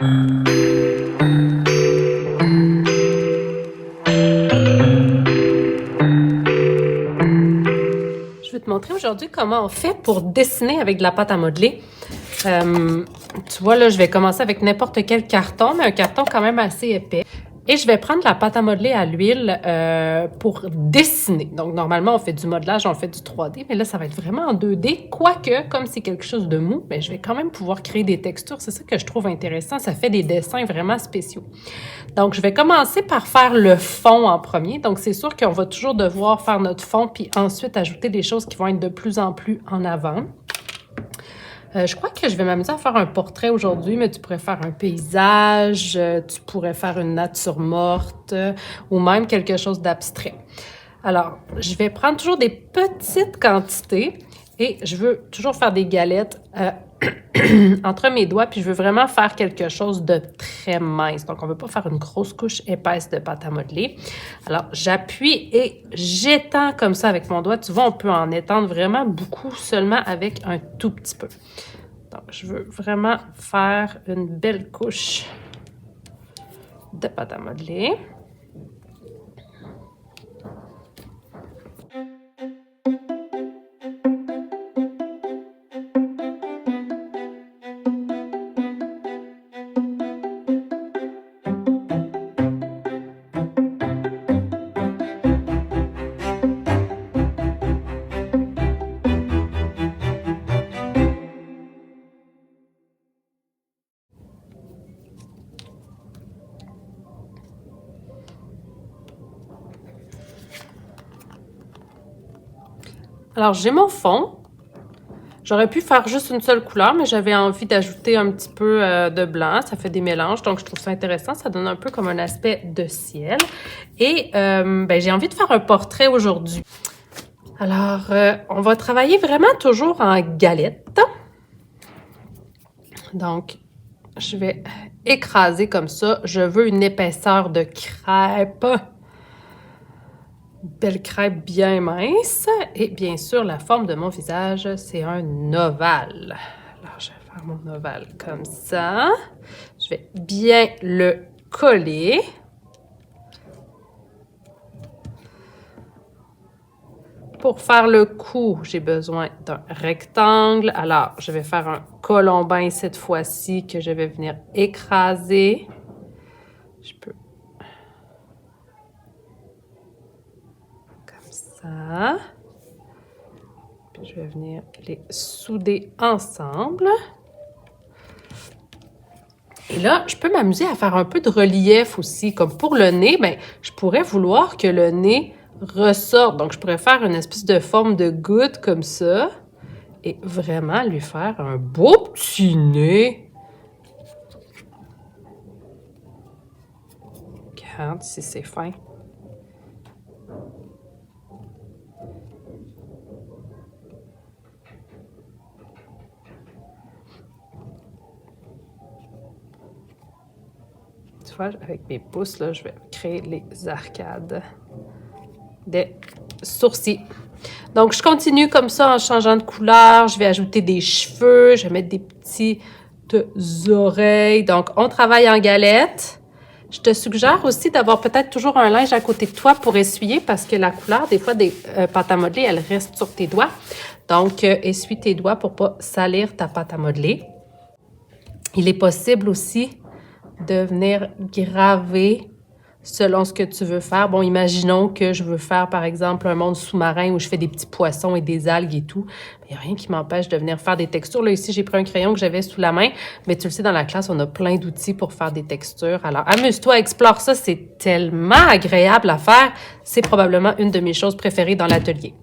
Je vais te montrer aujourd'hui comment on fait pour dessiner avec de la pâte à modeler. Tu vois, là, je vais commencer avec n'importe quel carton, mais un carton quand même assez épais. Et je vais prendre la pâte à modeler à l'huile pour dessiner. Donc, normalement, on fait du modelage, on fait du 3D, mais là, ça va être vraiment en 2D. Quoique, comme c'est quelque chose de mou, ben, je vais quand même pouvoir créer des textures. C'est ça que je trouve intéressant. Ça fait des dessins vraiment spéciaux. Donc, je vais commencer par faire le fond en premier. Donc, c'est sûr qu'on va toujours devoir faire notre fond, puis ensuite ajouter des choses qui vont être de plus en plus en avant. Je crois que je vais m'amuser à faire un portrait aujourd'hui, mais tu pourrais faire un paysage, tu pourrais faire une nature morte ou même quelque chose d'abstrait. Alors, je vais prendre toujours des petites quantités et je veux toujours faire des galettes entre mes doigts, puis je veux vraiment faire quelque chose de très mince. Donc, on ne veut pas faire une grosse couche épaisse de pâte à modeler. Alors, j'appuie et j'étends comme ça avec mon doigt. Tu vois, on peut en étendre vraiment beaucoup seulement avec un tout petit peu. Donc, je veux vraiment faire une belle couche de pâte à modeler. Alors, j'ai mon fond. J'aurais pu faire juste une seule couleur, mais j'avais envie d'ajouter un petit peu de blanc. Ça fait des mélanges, donc je trouve ça intéressant. Ça donne un peu comme un aspect de ciel. Et ben, j'ai envie de faire un portrait aujourd'hui. Alors, on va travailler vraiment toujours en galette. Donc, je vais écraser comme ça. Je veux une épaisseur de crêpe. Belle crêpe bien mince. Et bien sûr, la forme de mon visage, c'est un ovale. Alors, je vais faire mon ovale comme ça. Je vais bien le coller. Pour faire le cou, j'ai besoin d'un rectangle. Alors, je vais faire un colombin cette fois-ci que je vais venir écraser. Je peux... Comme ça. Puis je vais venir les souder ensemble. Et là, je peux m'amuser à faire un peu de relief aussi. Comme pour le nez, ben, je pourrais vouloir que le nez ressorte. Donc, je pourrais faire une espèce de forme de goutte comme ça et vraiment lui faire un beau petit nez. Regarde si c'est fin. Tu vois, avec mes pouces, là, je vais créer les arcades des sourcils. Donc, je continue comme ça en changeant de couleur. Je vais ajouter des cheveux. Je vais mettre des petites oreilles. Donc, on travaille en galette. Je te suggère aussi d'avoir peut-être toujours un linge à côté de toi pour essuyer parce que la couleur, des fois, des pâtes à modeler, elle reste sur tes doigts. Donc, essuie tes doigts pour pas salir ta pâte à modeler. Il est possible aussi de venir graver selon ce que tu veux faire. Bon, imaginons que je veux faire, par exemple, un monde sous-marin où je fais des petits poissons et des algues et tout. Il n'y a rien qui m'empêche de venir faire des textures. Là, ici, j'ai pris un crayon que j'avais sous la main. Mais tu le sais, dans la classe, on a plein d'outils pour faire des textures. Alors, amuse-toi, explore ça. C'est tellement agréable à faire. C'est probablement une de mes choses préférées dans l'atelier.